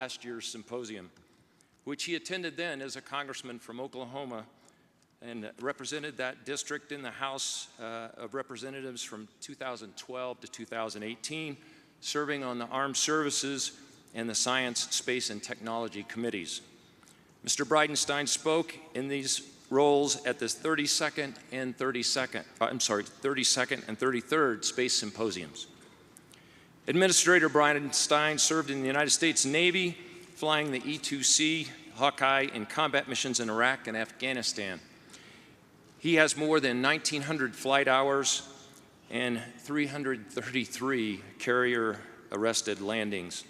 last year's symposium, which he attended then as a congressman from Oklahoma and represented that district in the House of Representatives from 2012 to 2018, serving on the Armed Services and the Science, Space, and Technology Committees. Mr. Bridenstine spoke in these roles at the 32nd and 33rd Space Symposiums. Administrator Bridenstine served in the United States Navy, flying the E-2C Hawkeye in combat missions in Iraq and Afghanistan. He has more than 1,900 flight hours and 333 carrier-arrested landings.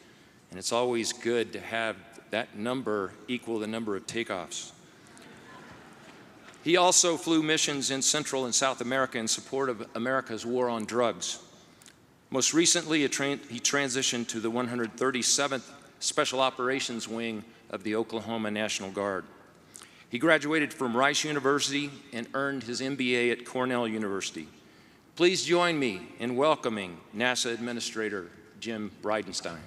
And it's always good to have that number equal the number of takeoffs. He also flew missions in Central and South America in support of America's war on drugs. Most recently, he transitioned to the 137th Special Operations Wing of the Oklahoma National Guard. He graduated from Rice University and earned his MBA at Cornell University. Please join me in welcoming NASA Administrator Jim Bridenstine.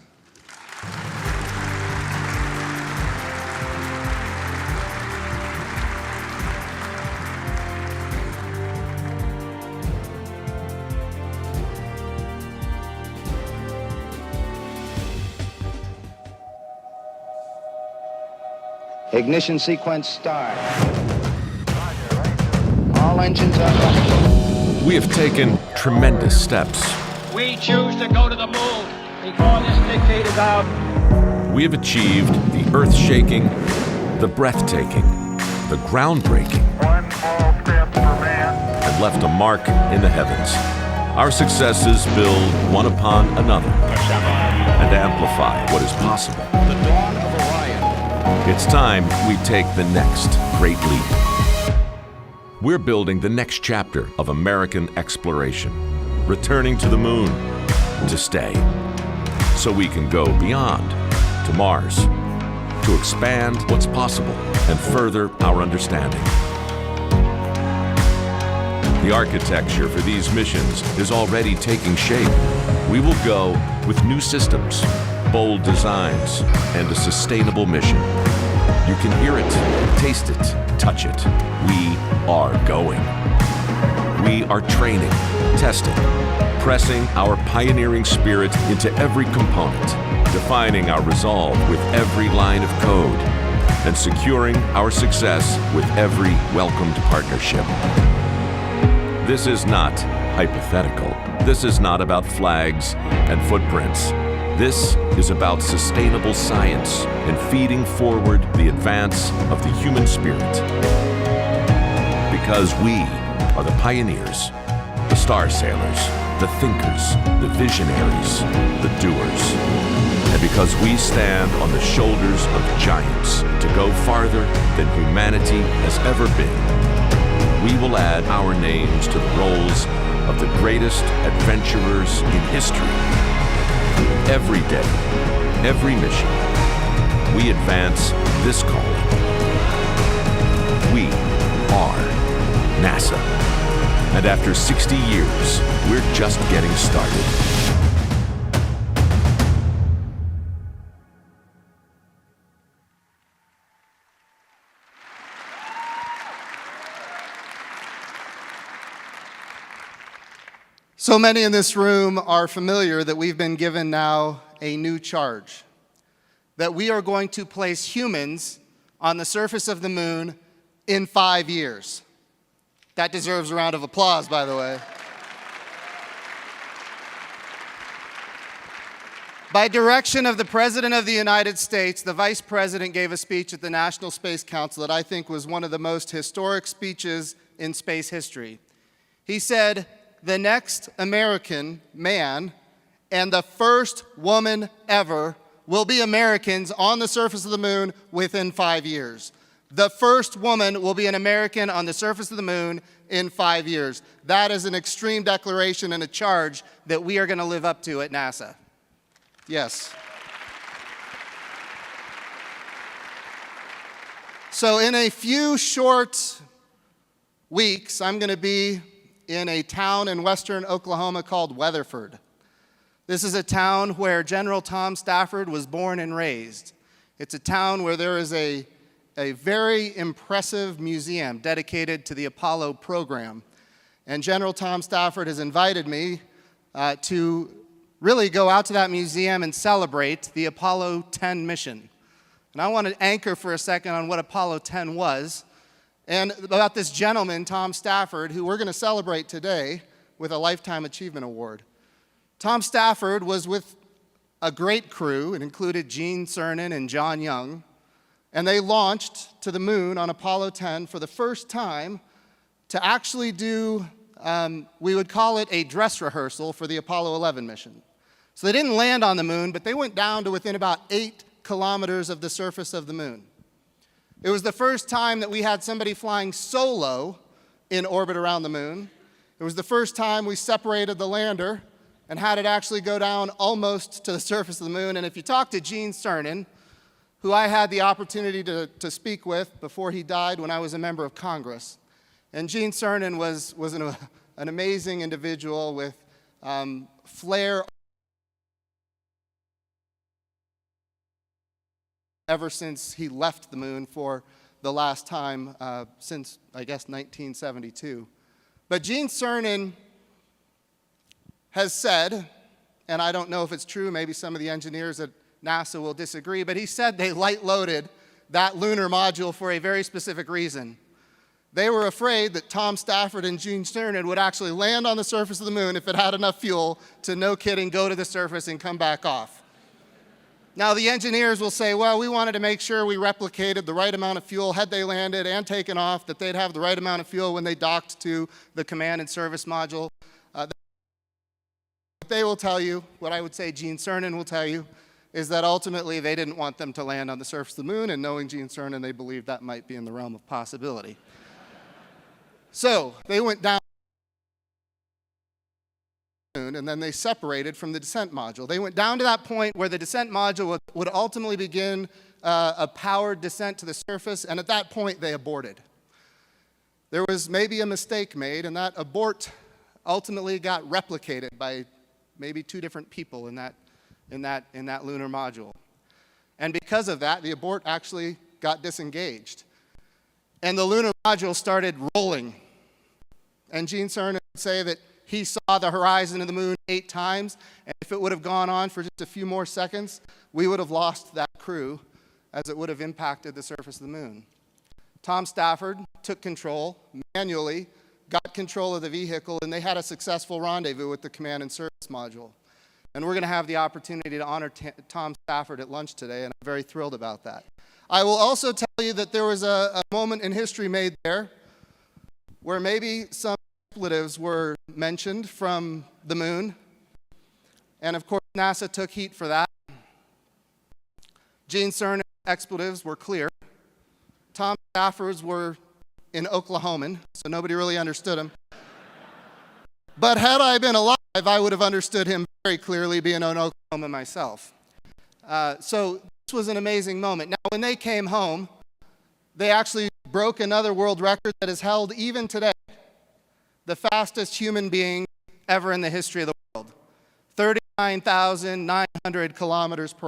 Ignition sequence start. All engines are running. We have taken tremendous steps. We choose to go to the moon before this decade is out. We have achieved the earth-shaking, the breathtaking, the groundbreaking, One small step for man, and left a mark in the heavens. Our successes build one upon another and amplify what is possible. The dawn of Orion. It's time we take the next great leap. We're building the next chapter of American exploration, returning to the moon to stay, so we can go beyond to Mars, to expand what's possible and further our understanding. The architecture for these missions is already taking shape. We will go with new systems, bold designs, and a sustainable mission. You can hear it, taste it, touch it. We are going. We are training, testing, pressing our pioneering spirit into every component, defining our resolve with every line of code, and securing our success with every welcomed partnership. This is not hypothetical. This is not about flags and footprints. This is about sustainable science and feeding forward the advance of the human spirit. Because we are the pioneers, the star sailors, the thinkers, the visionaries, the doers. And because we stand on the shoulders of giants to go farther than humanity has ever been, we will add our names to the rolls of the greatest adventurers in history. Every day, every mission, we advance this calling. We are NASA. And after 60 years, we're just getting started. So many in this room are familiar that we've been given now a new charge, that we are going to place humans on the surface of the moon in 5 years. That deserves a round of applause, by the way. By direction of the President of the United States, the Vice President gave a speech at the National Space Council that I think was one of the most historic speeches in space history. He said, "The next American man and the first woman ever will be Americans on the surface of the moon within 5 years." The first woman will be an American on the surface of the moon in 5 years. That is an extreme declaration and a charge that we are going to live up to at NASA. Yes. So in a few short weeks, I'm going to be in a town in western Oklahoma called Weatherford. This is a town where General Tom Stafford was born and raised. It's a town where there is a very impressive museum dedicated to the Apollo program. And General Tom Stafford has invited me to really go out to that museum and celebrate the Apollo 10 mission. And I want to anchor for a second on what Apollo 10 was, and about this gentleman, Tom Stafford, who we're going to celebrate today with a Lifetime Achievement Award. Tom Stafford was with a great crew. It included Gene Cernan and John Young, and they launched to the moon on Apollo 10 for the first time to actually do, we would call it a dress rehearsal for the Apollo 11 mission. So they didn't land on the moon, but they went down to within about 8 kilometers of the surface of the moon. It was the first time that we had somebody flying solo in orbit around the moon. It was the first time we separated the lander and had it actually go down almost to the surface of the moon. And if you talk to Gene Cernan, who I had the opportunity to speak with before he died when I was a member of Congress, and Gene Cernan was an amazing individual with flair ever since he left the moon for the last time since, I guess, 1972. But Gene Cernan has said, and I don't know if it's true, maybe some of the engineers at NASA will disagree, but he said they light-loaded that lunar module for a very specific reason. They were afraid that Tom Stafford and Gene Cernan would actually land on the surface of the moon if it had enough fuel to, no kidding, go to the surface and come back off. Now, the engineers will say, well, we wanted to make sure we replicated the right amount of fuel had they landed and taken off, that they'd have the right amount of fuel when they docked to the command and service module. They will tell you, what I would say Gene Cernan will tell you, is that ultimately they didn't want them to land on the surface of the moon, and knowing Gene Cernan, they believed that might be in the realm of possibility. So they went down, and then they separated from the descent module. They went down to that point where the descent module would ultimately begin a powered descent to the surface, and at that point they aborted. There was maybe a mistake made, and that abort ultimately got replicated by maybe 2 different people in that lunar module. And because of that, the abort actually got disengaged. And the lunar module started rolling. And Gene Cernan would say that he saw the horizon of the moon 8 times, and if it would have gone on for just a few more seconds, we would have lost that crew as it would have impacted the surface of the moon. Tom Stafford took control manually, got control of the vehicle, and they had a successful rendezvous with the command and service module. And we're going to have the opportunity to honor Tom Stafford at lunch today, and I'm very thrilled about that. I will also tell you that there was a moment in history made there where maybe some expletives were mentioned from the moon, and of course NASA took heat for that. Gene Cernan's expletives were clear. Tom Stafford's were in Oklahoman, so nobody really understood him. But had I been alive, I would have understood him very clearly, being in Oklahoma myself. So this was an amazing moment. Now, when they came home, they actually broke another world record that is held even today. The fastest human being ever in the history of the world. 39,900 kilometers per